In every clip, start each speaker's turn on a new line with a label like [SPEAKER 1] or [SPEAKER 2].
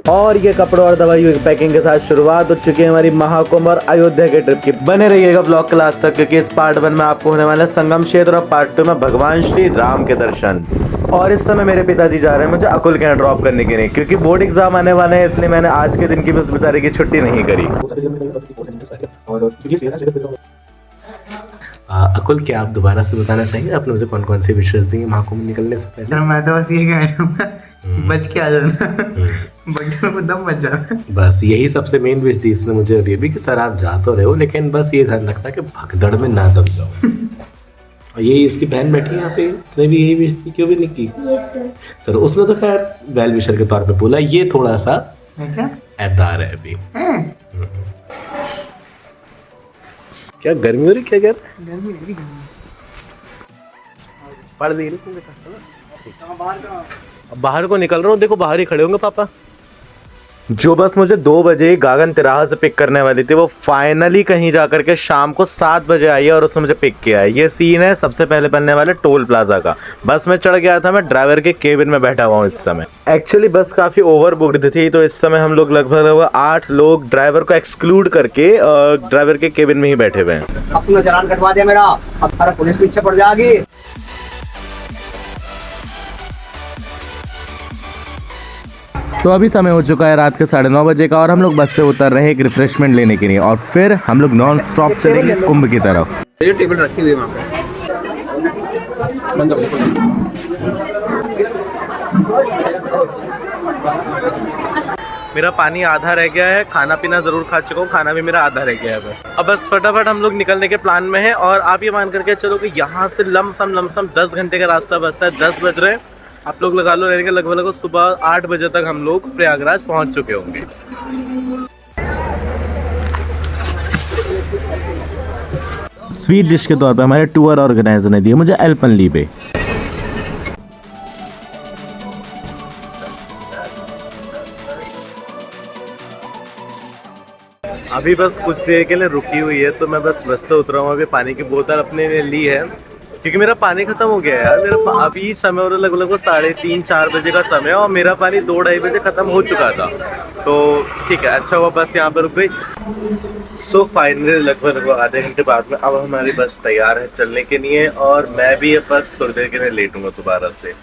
[SPEAKER 1] और ये कपड़ों और दवाइयों की पैकिंग के साथ शुरुआत हो चुकी है हमारी महाकुंभ और अयोध्या के ट्रिप की। बने रहिएगा ब्लॉग के लास्ट तक, क्योंकि इस पार्ट 1 में आपको होने वाला संगम क्षेत्र और पार्ट 2 में भगवान श्री राम के दर्शन। और इस समय मेरे पिताजी जा रहे हैं मुझे अकुल के यहाँ ड्रॉप करने के लिए, क्योंकि बोर्ड एग्जाम आने वाले हैं, इसलिए मैंने आज के दिन की उस बेचारे की छुट्टी नहीं करी।
[SPEAKER 2] अकुल, क्या आप दोबारा से बताना चाहेंगे आपने मुझे कौन कौन सी विशेष दी महाकुंभ निकलने से पहले?
[SPEAKER 3] मैं तो बस ये कह रहा हूँ बच के आ जाना, बगल में दम बच जाना।
[SPEAKER 2] बस यही सबसे मेन विश थी इसने मुझे अभी भी कि सर आप जा तो रहे हो, लेकिन बस ये ध्यान रखना कि भगदड़ में ना दब जाओ। और यही इसकी बहन बैठी है यहाँ पे, इसने भी यही विश थी, क्यों भी नहीं की? सर उसने तो खैर वेल विशर के तौर पे बोला, ये थोड़ा सा ऐबदार है अभी। क्या गर्मी हो रही, क्या कह रहे?
[SPEAKER 3] गर्मी
[SPEAKER 2] पढ़ दी बाहर को निकल रहा हूँ, देखो बाहर ही खड़े होंगे पापा।
[SPEAKER 1] जो बस मुझे 2 बजे गागन तिराहा से पिक करने वाली थी, वो फाइनली कहीं जाकर के शाम को 7 बजे आई है और उसने मुझे पिक किया है। ये सीन है सबसे पहले बनने वाले टोल प्लाजा का। बस में चढ़ गया था, मैं ड्राइवर के केबिन में बैठा हुआ हूँ इस समय। एक्चुअली बस काफ़ी ओवर बुक्ड थी, तो इस समय हम लोग लगभग 8 लोग ड्राइवर को एक्सक्लूड करके ड्राइवर के केबिन में ही बैठे हुए हैं।
[SPEAKER 4] अपना चालान कटवा दिया मेरा, अब सारा पुलिस पीछे पड़ जाएगी।
[SPEAKER 1] तो अभी समय हो चुका है रात के 9:30 बजे का, और हम लोग बस से उतर रहे हैं एक रिफ्रेशमेंट लेने के लिए, और फिर हम लोग नॉन स्टॉप चलेंगे कुंभ की तरफ।
[SPEAKER 4] ये टेबल रखी हुई है वहाँ पे, बंद करो।
[SPEAKER 1] मेरा पानी आधा रह गया है, खाना पीना जरूर खा चुका हूँ, खाना भी मेरा आधा रह गया है बस। अब बस फटाफट हम लोग निकलने के प्लान में हैं, और आप ये मान करके चलो कि यहाँ से लमसम 10 घंटे का रास्ता बचता है। 10 बज रहे हैं, आप लोग लगा लो रहने के लगभग सुबह 8 बजे तक हम लोग प्रयागराज पहुँच चुके होंगे। स्वीट डिश के तौर पे हमारे टूर ऑर्गेनाइजर ने दिए मुझे एल्पेनलीबे। अभी बस कुछ देर के लिए रुकी हुई है, तो मैं बस से उतरा हूँ। अभी पानी की बोतल अपने ने ली है, क्योंकि मेरा पानी खत्म हो गया है यार। मेरा अभी समय हो रहा लगभग 3:30-4 बजे का समय, और मेरा पानी 2-2:30 बजे खत्म हो चुका था। तो ठीक है, अच्छा हुआ बस यहाँ पर रुक गई। सो फाइनली लगभग आधे घंटे बाद में अब हमारी बस तैयार है चलने के लिए, और मैं भी ये बस थोड़ी देर के लिए लेटूंगा दोबारा से।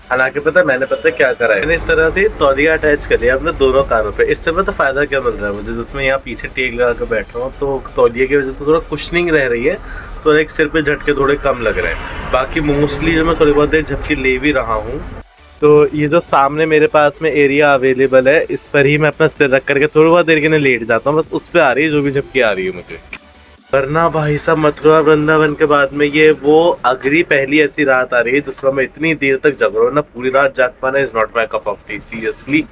[SPEAKER 1] हालांकि मैंने क्या करा है, मैंने इस तरह से तौलिया अटैच कर लिया अपने दोनों कानों पे। इससे पता फायदा क्या मिल रहा है मुझे, जिसमें यहाँ पीछे टेक लगा कर बैठ रहा हूँ, तो तौलिया की वजह से थोड़ा कुशनिंग रह रही है, तो एक सिर पे झटके थोड़े कम लग रहे हैं। बाकी मोस्टली जो मैं थोड़ी बहुत देर झपकी ले भी रहा हूँ, तो ये जो सामने मेरे पास में एरिया अवेलेबल है, इस पर ही मैं अपना सिर रख करके थोड़ी बहुत देर के लिए लेट जाता हूँ। बस उस पर आ रही है जो भी झपकी आ रही है मुझे। वरना भाई साहब मथुरा वृंदावन के बाद में ये वो अगली पहली ऐसी रात आ रही है जिसमें मैं इतनी देर तक जग रहा हूँ ना, पूरी रात जाग पाना is not my cup of T seriously.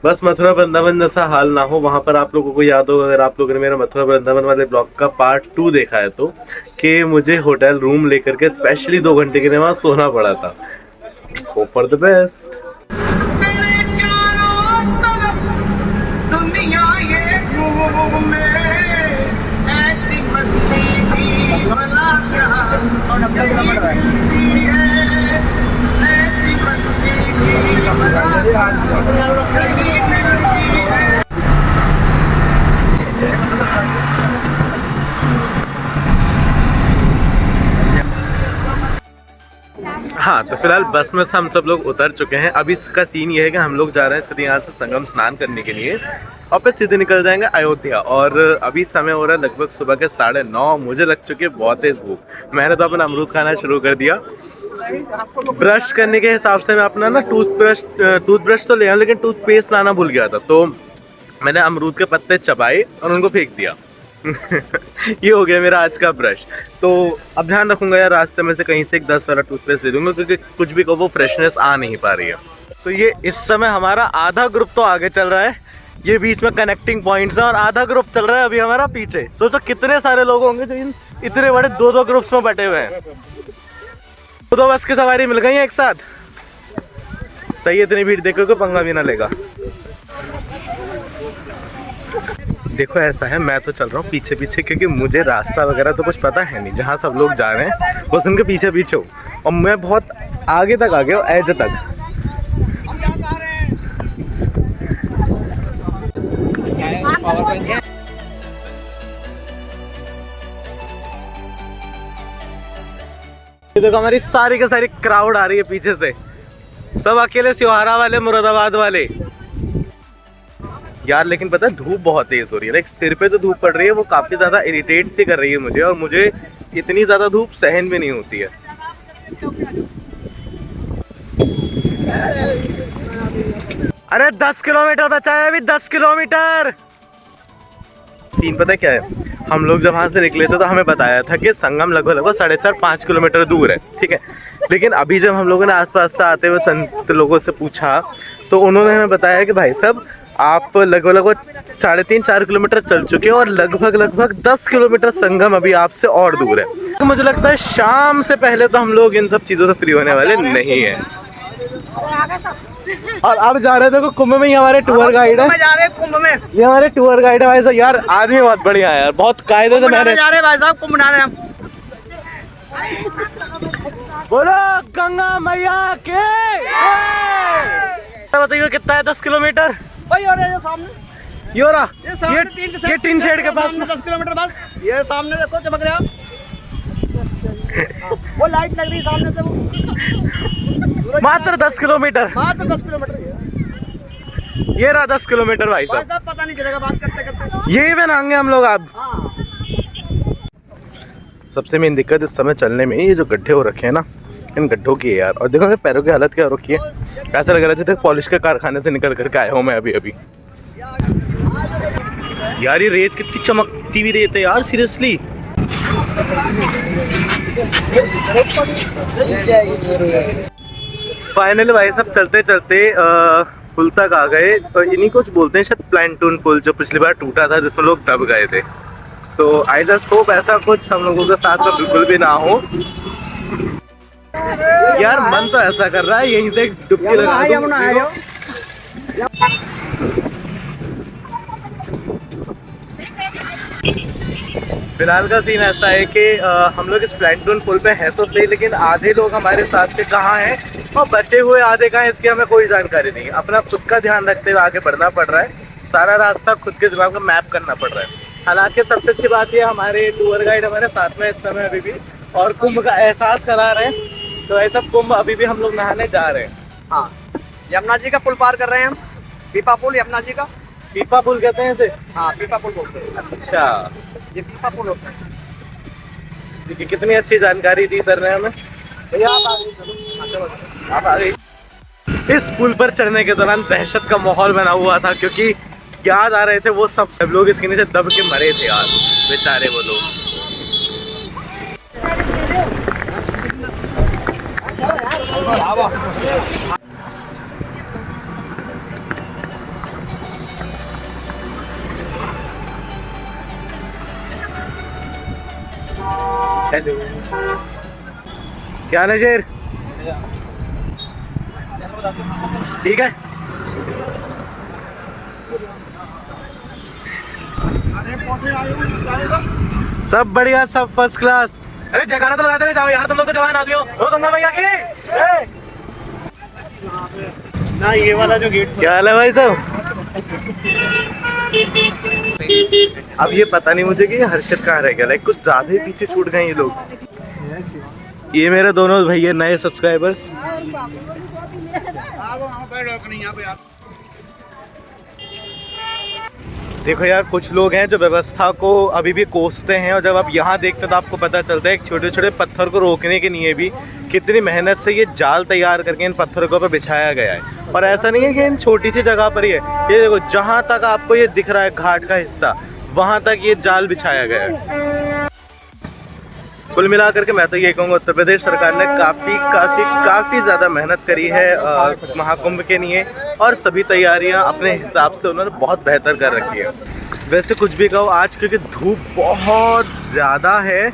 [SPEAKER 1] बस मथुरा वृंदावन जैसा हाल ना हो। वहाँ पर आप लोगों को याद होगा, अगर आप लोगों ने मेरा मथुरा वृंदावन वाले ब्लॉग का पार्ट 2 देखा है, तो कि मुझे होटल रूम लेकर के स्पेशली 2 घंटे के लिए वहाँ सोना पड़ा था। Hope for the best. हाँ, तो फिलहाल बस में से हम सब लोग उतर चुके हैं। अभी इसका सीन ये है कि हम लोग जा रहे हैं सीधे यहाँ से संगम स्नान करने के लिए, और फिर सीधे निकल जाएंगे अयोध्या। और अभी समय हो रहा है लगभग सुबह के 9:30। मुझे लग चुकी है बहुत तेज भूख। मैंने तो अपना अमरूद खाना शुरू कर दिया। ब्रश करने के हिसाब से मैं अपना ना टूथब्रश तो ले आया, लेकिन टूथपेस्ट लाना भूल गया था, तो मैंने अमरूद के पत्ते चबाए और उनको फेंक दिया। ये हो गया मेरा आज का ब्रश। तो अब ध्यान रखूंगा यार, रास्ते में से कहीं से एक 10 वाला टूथपेस्ट ले लूंगा, क्योंकि कुछ भी को वो फ्रेशनेस आ नहीं पा रही है। तो ये इस समय हमारा आधा ग्रुप तो आगे चल रहा है, ये बीच में कनेक्टिंग पॉइंट्स है, और आधा ग्रुप चल रहा है अभी हमारा पीछे। सोचो कितने सारे लोग होंगे जो इन इतने बड़े 2-2 ग्रुप्स में बटे हुए हैं। 2 बस की सवारी मिल गई है एक साथ। सही है, इतनी भीड़ देखो कि पंगा भी ना लेगा। देखो ऐसा है, मैं तो चल रहा हूँ पीछे पीछे, क्योंकि मुझे रास्ता वगैरह तो कुछ पता है नहीं। जहाँ सब लोग जा रहे हैं बस उनके पीछे पीछे हूँ, और मैं बहुत आगे तक आ गया हूँ, एज तक। ये देखो हमारी सारी की सारी क्राउड आ रही है पीछे से, सब अकेले सिहारा वाले, मुरादाबाद वाले यार। लेकिन पता है धूप बहुत तेज हो रही है, लाइक सिर पे तो धूप पड़ रही है, वो काफी ज्यादा इरिटेट सी कर रही है मुझे, और मुझे इतनी ज्यादा धूप सहन भी नहीं होती है। अरे 10 किलोमीटर बचा है अभी, 10 किलोमीटर। सीन पता है क्या है, हम लोग जब वहाँ से निकले थे तो हमें बताया था कि संगम लगभग 4.5-5 किलोमीटर दूर है, ठीक है। लेकिन अभी जब हम लोगों ने आसपास से आते हुए संत लोगों से पूछा तो उन्होंने हमें बताया कि भाई साहब आप लगभग 3.5-4 किलोमीटर चल चुके हैं और लगभग 10 किलोमीटर संगम अभी आपसे और दूर है। तो मुझे लगता है शाम से पहले तो हम लोग इन सब चीज़ों से फ्री होने वाले नहीं है। और अब जा रहे थे कुंभ में, ही हमारे टूर गाइड है,
[SPEAKER 3] जा रहे हैं कुंभ में,
[SPEAKER 1] ये हमारे टूर गाइड है भाई साहब। यार आदमी बहुत बढ़िया है यार, बहुत कायदे से मैंने
[SPEAKER 3] जा रहे हैं भाई साहब, कुंभ नहा रहे हैं।
[SPEAKER 1] बोलो गंगा मैया के। बताइए कितना है 10 किलोमीटर?
[SPEAKER 3] भाई और ये सामने,
[SPEAKER 1] ये रहा,
[SPEAKER 3] ये
[SPEAKER 1] टीन शेड के पास में
[SPEAKER 3] 10 किलोमीटर बस। ये सामने देखो चमक रहा, वो लाइट लग रही सामने से, वो
[SPEAKER 1] मात्र 10 किलोमीटर,
[SPEAKER 3] मात्र 10 किलोमीटर।
[SPEAKER 1] ये रहा 10 किलोमीटर भाई साहब।
[SPEAKER 3] पता नहीं चलेगा बात करते करते,
[SPEAKER 1] यही में नहाएंगे हम लोग अब।
[SPEAKER 3] हाँ।
[SPEAKER 1] सबसे मेन दिक्कत इस समय चलने में ये जो गड्ढे हो रखे हैं ना, इन गड्ढों की है यार। और देखो मेरे पैरों की हालत क्या हो रखी है, ऐसा लग रहा है जैसे पॉलिश के कारखाने से निकल करके आया हूँ मैं अभी अभी। यार ये रेत कितनी चमकती हुई रेत है यार, सीरियसली। फाइनली भाई साहब चलते चलते पुल तक आ गए। इन्हीं कुछ बोलते हैं शायद प्लांटून पुल, जो पिछली बार टूटा था जिसमें लोग दब गए थे। तो आई जस्ट होप ऐसा कुछ हम लोगों के साथ में बिल्कुल भी ना हो। यार मन तो ऐसा कर रहा है यहीं से डुबकी लगा दूं। फिलहाल का सीन ऐसा है कि हम लोग इस प्लांटून पुल पे हैं तो सही, लेकिन आधे लोग हमारे साथ से कहाँ हैं और बचे हुए आधे कहाँ हैं इसकी हमें कोई जानकारी नहीं। अपना खुद का ध्यान रखते हुए आगे बढ़ना पड़ रहा है, सारा रास्ता खुद के दिमाग में मैप करना पड़ रहा है। हालांकि सबसे अच्छी बात यह हमारे टूर गाइड हमारे साथ में इस समय अभी भी और कुंभ का एहसास करा रहे हैं। तो ऐसा कुंभ अभी भी हम लोग नहाने जा रहे हैं।
[SPEAKER 3] हाँ, यमुना जी का पुल पार कर रहे हैं हम, पीपा पुल, यमुना जी का
[SPEAKER 1] पीपा पुल कहते हैं इसे?
[SPEAKER 3] हाँ, पीपा पुल बोलते हैं।
[SPEAKER 1] अच्छा,
[SPEAKER 3] ये पीपा पुल होता है।
[SPEAKER 1] देखिए कितनी अच्छी जानकारी दी सर ने हमें। भैया आप आगे चलो, आप आगे। इस पुल पर चढ़ने के दौरान दहशत का माहौल बना हुआ था, क्योंकि याद आ रहे थे वो सब लोग इसके नीचे दब के मरे थे यार, बेचारे वो लोग। हेलो, क्या नज़र? ठीक है। सब बढ़िया, सब फर्स्ट क्लास। अरे जगाना तो लगाते हुए जाओ यार, तुम लोग तो जवान आदमी हो। ओ गंगा भैया की ना, ये वाला जो गेट क्या हाल है भाई साहब? अब ये पता नहीं मुझे कि हर्षित कहाँ रह गया, लाइक कुछ ज्यादा ही पीछे छूट गए ये लोग। ये मेरे दोनों भैया नए सब्सक्राइबर्स। देखो यार कुछ लोग हैं जो व्यवस्था को अभी भी कोसते हैं, और जब आप यहाँ देखते हैं तो आपको पता चलता है एक छोटे छोटे पत्थर को रोकने के लिए भी कितनी मेहनत से ये जाल तैयार करके इन पत्थरों के ऊपर बिछाया गया है। और ऐसा नहीं है कि इन छोटी सी जगह पर ही है, ये देखो जहाँ तक आपको ये दिख रहा है घाट का हिस्सा, वहाँ तक ये जाल बिछाया गया है। कुल मिलाकर के मैं तो ये कहूँगा उत्तर प्रदेश सरकार ने काफ़ी ज़्यादा मेहनत करी है महाकुंभ के लिए, और सभी तैयारियां अपने हिसाब से उन्होंने बहुत बेहतर कर रखी है। वैसे कुछ भी कहो, आज क्योंकि धूप बहुत ज़्यादा है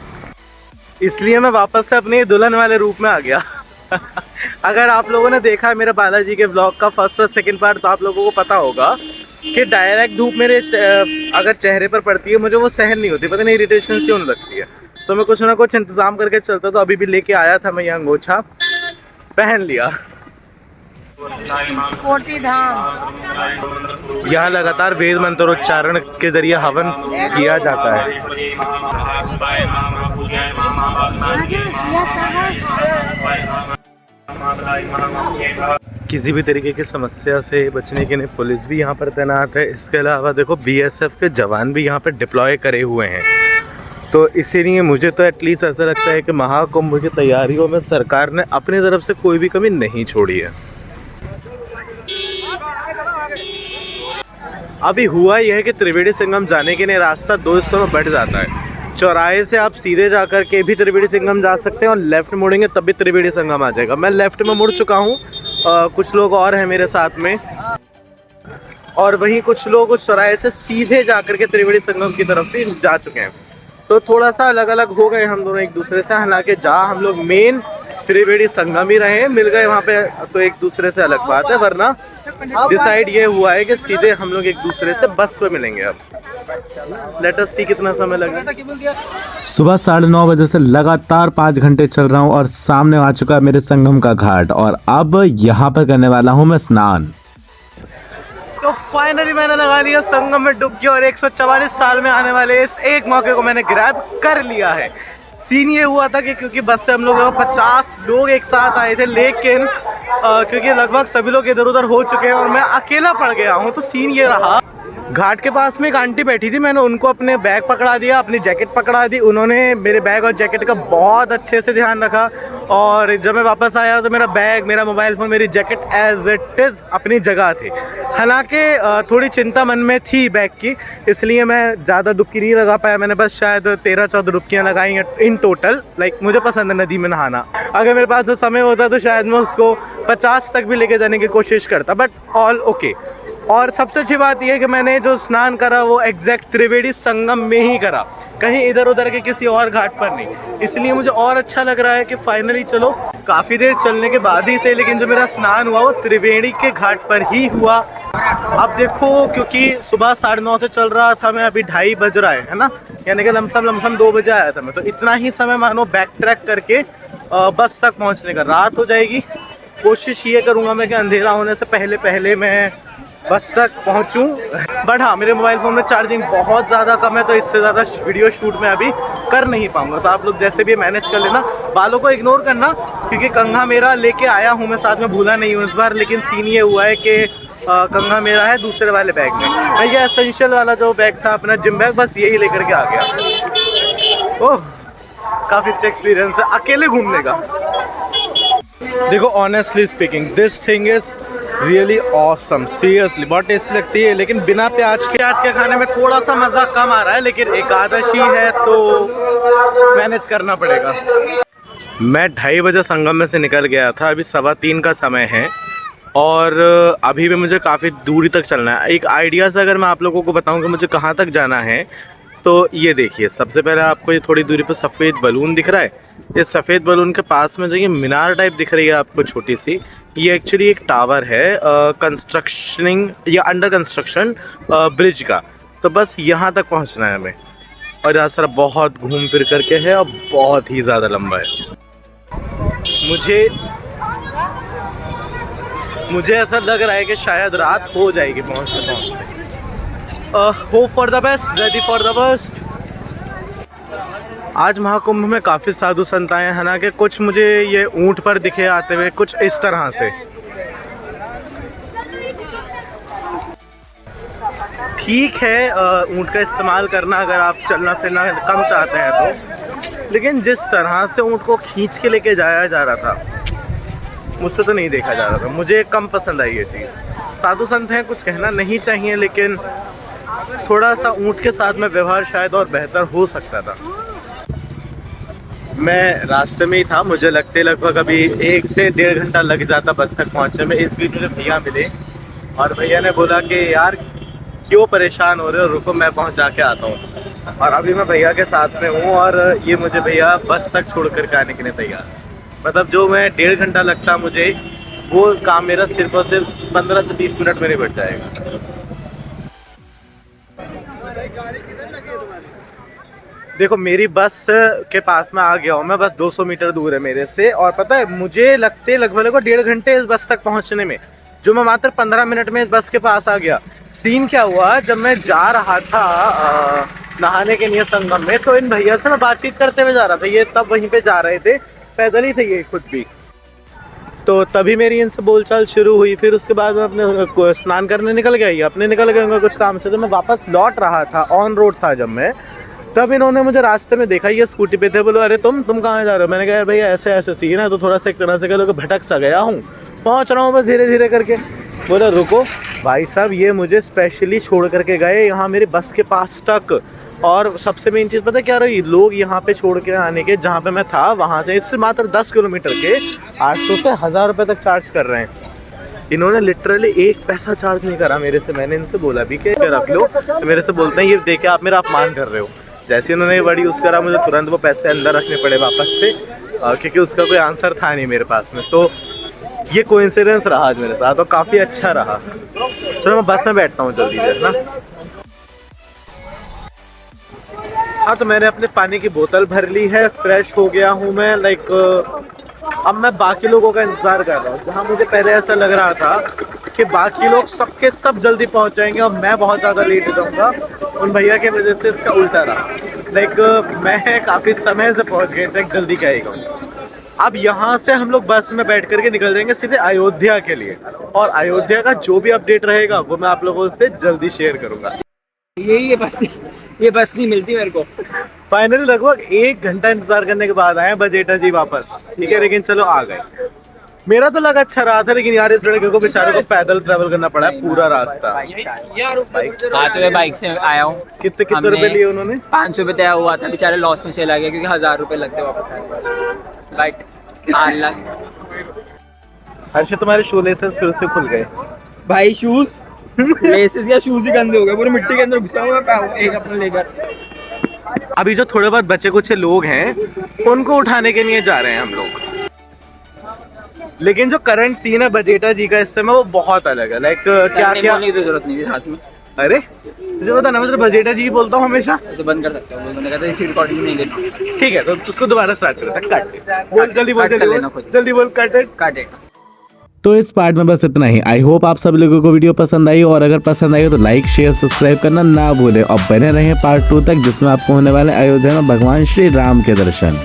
[SPEAKER 1] इसलिए मैं वापस से अपने दुल्हन वाले रूप में आ गया। अगर आप लोगों ने देखा है मेरे बालाजी के ब्लॉग का फर्स्ट और सेकंड पार्ट तो आप लोगों को पता होगा कि डायरेक्ट धूप मेरे अगर चेहरे पर पड़ती है मुझे वो सहन नहीं होती, पता नहीं इरिटेशन सी होने लगती है। तो मैं कुछ ना कुछ इंतज़ाम करके चलता, तो अभी भी लेके आया था मैं ये अंगोछा, पहन लिया।
[SPEAKER 5] कोटी धाम।
[SPEAKER 1] यहाँ लगातार वेद मंत्रोच्चारण के जरिए हवन किया जाता है। किसी भी तरीके की समस्या से बचने के लिए पुलिस भी यहाँ पर तैनात है। इसके अलावा देखो बीएसएफ के जवान भी यहाँ पर डिप्लॉय करे हुए हैं। तो इसीलिए मुझे तो एटलीस्ट ऐसा लगता है कि महाकुंभ की तैयारियों में सरकार ने अपनी तरफ से कोई भी कमी नहीं छोड़ी है। अभी हुआ यह है कि त्रिवेणी संगम जाने के लिए रास्ता 2 हिस्सों में बढ़ जाता है। चौराहे से आप सीधे जाकर के भी त्रिवेणी संगम जा सकते हैं और लेफ़्ट मुड़ेंगे तब भी त्रिवेणी संगम आ जाएगा। मैं लेफ़्ट में मुड़ चुका हूँ, कुछ लोग और हैं मेरे साथ में, और वहीं कुछ लोग उस चौराहे से सीधे जाकर के त्रिवेणी संगम की तरफ भी जा चुके हैं। तो थोड़ा सा अलग अलग हो गए हम दोनों एक दूसरे से। हालांकि जहाँ हम लोग मेन त्रिवेणी संगम ही रहे मिल गए वहाँ पे तो एक दूसरे से अलग बात है, वरना डिसाइड ये हुआ है कि सीधे हम लोग एक दूसरे से बस पे मिलेंगे। अब लेट अस सी कितना समय लगेगा।
[SPEAKER 2] सुबह 9:30 बजे से लगातार 5 घंटे चल रहा हूँ और सामने आ चुका है मेरे संगम का घाट, और अब यहाँ पर करने वाला हूँ मैं स्नान।
[SPEAKER 1] तो फाइनली मैंने लगा लिया संगम में डुबकी और 144 साल में आने वाले इस एक मौके को मैंने ग्रैब कर लिया है। सीन ये हुआ था कि क्योंकि बस से हम लोग 50 लोग एक साथ आए थे, लेकिन क्योंकि लगभग सभी लोग इधर उधर हो चुके हैं और मैं अकेला पड़ गया हूँ। तो सीन ये रहा, घाट के पास में एक आंटी बैठी थी, मैंने उनको अपने बैग पकड़ा दिया, अपनी जैकेट पकड़ा दी। उन्होंने मेरे बैग और जैकेट का बहुत अच्छे से ध्यान रखा, और जब मैं वापस आया तो मेरा बैग, मेरा मोबाइल फ़ोन, मेरी जैकेट एज इट इज़ अपनी जगह थी। हालांकि थोड़ी चिंता मन में थी बैग की, इसलिए मैं ज़्यादा डुबकी नहीं लगा पाया। मैंने बस शायद 13-14 डुबकियाँ लगाई हैं इन टोटल। लाइक मुझे पसंद है नदी में नहाना, अगर मेरे पास समय होता तो शायद मैं उसको 50 तक भी लेके जाने की कोशिश करता, बट ऑल ओके। और सबसे अच्छी बात यह है कि मैंने जो स्नान करा वो एग्जैक्ट त्रिवेणी संगम में ही करा, कहीं इधर उधर के किसी और घाट पर नहीं। इसलिए मुझे और अच्छा लग रहा है कि फाइनली चलो काफ़ी देर चलने के बाद ही से, लेकिन जो मेरा स्नान हुआ वो त्रिवेणी के घाट पर ही हुआ। अब देखो, क्योंकि सुबह 9:30 से चल रहा था, मैं अभी 2:30 बज रहा है ना, यानी कि लमसम 2 बजे आया था मैं। तो इतना ही समय मानो बैक ट्रैक करके बस तक पहुँचने का। रात हो जाएगी, कोशिश ये करूँगा मैं कि अंधेरा होने से पहले मैं बस तक पहुंचूं। बट हाँ, मेरे मोबाइल फ़ोन में चार्जिंग बहुत ज़्यादा कम है, तो इससे ज़्यादा वीडियो शूट में अभी कर नहीं पाऊंगा। तो आप लोग जैसे भी मैनेज कर लेना, बालों को इग्नोर करना, क्योंकि कंघा मेरा लेके आया हूँ मैं, साथ में भूला नहीं हूँ इस बार। लेकिन सीन ये हुआ है कि कंघा मेरा है दूसरे वाले बैग में। मैं ये एसेंशियल वाला जो बैग था अपना जिम बैग, बस यही लेकर के आ गया। ओह, काफ़ी अच्छा एक्सपीरियंस है अकेले घूमने का। देखो honestly speaking, this thing is really awesome, seriously बहुत टेस्टी लगती है। लेकिन बिना प्याज के खाने में थोड़ा सा मज़ा कम आ रहा है, लेकिन एकादशी है तो मैनेज करना पड़ेगा। मैं 2:30 बजे संगम में से निकल गया था, अभी 3:15 का समय है, और अभी भी मुझे काफ़ी दूरी तक चलना है। एक आइडिया से अगर मैं आप लोगों को बताऊं कि मुझे कहाँ तक जाना है, तो ये देखिए, सबसे पहले आपको ये थोड़ी दूरी पर सफ़ेद बलून दिख रहा है। इस सफ़ेद बलून के पास में जो ये मीनार टाइप दिख रही है आपको छोटी सी, ये एक्चुअली एक टावर है कंस्ट्रक्शनिंग या अंडर कंस्ट्रक्शन ब्रिज का। तो बस यहाँ तक पहुँचना है हमें, और रास्ता बहुत घूम फिर करके है और बहुत ही ज़्यादा लंबा है। मुझे ऐसा लग रहा है कि शायद रात हो जाएगी पहुँचते। Hope for the best, ready for the best. आज महाकुंभ में काफ़ी साधु संत आए हैं, हालांकि कुछ मुझे ये ऊंट पर दिखे आते हुए, कुछ इस तरह से। ठीक है, ऊंट का इस्तेमाल करना अगर आप चलना फिरना कम चाहते हैं तो, लेकिन जिस तरह से ऊंट को खींच के लेके जाया जा रहा था, मुझसे तो नहीं देखा जा रहा था। मुझे कम पसंद आई ये चीज़। साधु संत हैं, कुछ कहना नहीं चाहिए, लेकिन थोड़ा सा ऊंट के साथ में व्यवहार शायद और बेहतर हो सकता था। मैं रास्ते में ही था, मुझे लगभग अभी 1 से 1.5 घंटा लग जाता बस तक पहुंचने में। इस बीच मुझे भैया मिले और भैया ने बोला कि यार क्यों परेशान हो रहे हो, रुको मैं पहुंचा के आता हूं। और अभी मैं भैया के साथ में हूं और ये मुझे भैया बस तक छोड़ कर आने के लिए तैयार। मतलब जो मैं 1.5 घंटा लगता मुझे, वो काम मेरा सिर्फ और सिर्फ 15 से 20 मिनट में निपट जाएगा। देखो मेरी बस के पास में आ गया हूँ मैं, बस 200 मीटर दूर है मेरे से, और पता है मुझे लगते लगभग 1.5 घंटे इस बस तक पहुँचने में, जो मैं मात्र 15 मिनट में इस बस के पास आ गया। सीन क्या हुआ, जब मैं जा रहा था नहाने के लिए संगम में, तो इन भैया से मैं बातचीत करते हुए जा रहा था, ये तब वहीं पे जा रहे थे, पैदल ही थे ये खुद भी। तो तभी मेरी इनसे बोलचाल शुरू हुई। फिर उसके बाद मैं अपने स्नान करने निकल गया, ये अपने निकल गए होंगे कुछ काम से। तो मैं वापस लौट रहा था, ऑन रोड था जब मैं, तब इन्होंने मुझे रास्ते में देखा, ये स्कूटी पे थे। बोलो अरे तुम कहाँ जा रहे हो? मैंने कहा भैया ऐसे ऐसे सीन है, तो थोड़ा सा एक तरह से कह लो कि भटक सा गया हूँ, पहुँच रहा हूँ बस धीरे धीरे करके। बोला रुको भाई साहब, ये मुझे स्पेशली छोड़ करके गए यहाँ मेरे बस के पास तक। और सबसे मेन चीज़ पता क्या रही, लोग यहाँ पे छोड़ के आने के, जहाँ पे मैं था वहाँ से इससे मात्र 10 किलोमीटर के 800 से 1000 रुपये तक चार्ज कर रहे हैं। इन्होंने लिटरली 1 पैसा चार्ज नहीं करा मेरे से। मैंने इनसे बोला भी कि अगर आप लोग, तो मेरे से बोलते हैं ये देखे आप मेरा अपमान कर रहे हो। जैसे उन्होंने ये वर्ड यूज़ करा, मुझे तुरंत वो पैसे अंदर रखने पड़े वापस से, क्योंकि उसका कोई आंसर था नहीं मेरे पास में। तो ये कोइंसिडेंस रहा आज मेरे साथ, और काफ़ी अच्छा रहा। चलो मैं बस में बैठता हूँ जल्दी से ना। हाँ, तो मैंने अपने पानी की बोतल भर ली है, फ्रेश हो गया हूँ मैं। लाइक अब मैं बाकी लोगों का इंतज़ार कर रहा हूँ। जहाँ मुझे पहले ऐसा लग रहा था कि बाकी लोग सबके सब जल्दी पहुँच जाएंगे और मैं बहुत ज़्यादा लेट हो जाऊँगा, उन भैया की वजह से इसका उल्टा रहा। लाइक मैं काफ़ी समय से पहुँच गया था, जल्दी क्या आएगा। अब यहाँ से हम लोग बस में बैठ करके निकल जाएंगे सीधे अयोध्या के लिए, और अयोध्या का जो भी अपडेट रहेगा वो मैं आप लोगों से जल्दी शेयर करूँगा।
[SPEAKER 3] ये बस नहीं मिलती मेरे को।
[SPEAKER 1] फाइनली लगभग 1 घंटा इंतजार करने के बाद आए बजेटा जी वापस, ठीक है, लेकिन चलो आ गए। मेरा तो लगा अच्छा रहा था, लेकिन यार इस लड़के को बेचारे को पैदल ट्रैवल करना पड़ा है पूरा रास्ता।
[SPEAKER 5] हाँ तो मैं बाइक से आया हूँ।
[SPEAKER 1] कितने रुपए लिए उन्होंने?
[SPEAKER 5] 500 रुपये तय हुआ था, बेचारे लॉस में चला गया क्योंकि 1000 रुपये लगते वापस आने। राइट,
[SPEAKER 1] हर्ष तुम्हारे शू लेसेस फिर से खुल गए
[SPEAKER 3] भाई शूज लेसेस या शूज ही गंदे हो गए, पूरी मिट्टी के अंदर घुसा हुआ है एक अपना लेकर।
[SPEAKER 1] अभी जो थोड़े बहुत बचे कुछ लोग हैं उनको उठाने के लिए जा रहे हैं हम लोग, लेकिन जो करंट सीन है बजेटा जी का इस समय वो बहुत अलग है। लाइक क्या क्या
[SPEAKER 5] की जरूरत नहीं है साथ में।
[SPEAKER 1] अरे तुझे पता ना, मैं बजेटा जी बोलता हूँ हमेशा।
[SPEAKER 5] तो बंद कर सकते हो, मैंने कहा इसी रिकॉर्डिंग नहीं देनी।
[SPEAKER 1] ठीक है, तो उसको दोबारा स्टार्ट करते हैं। कट बोल, जल्दी बोल, जल्दी बोल, कट इट। तो इस पार्ट में बस इतना ही। आई होप आप सब लोगों को वीडियो पसंद आई, और अगर पसंद आई तो लाइक शेयर सब्सक्राइब करना ना भूलें, और बने रहें पार्ट 2 तक, जिसमें आपको होने वाले अयोध्या में भगवान श्री राम के दर्शन।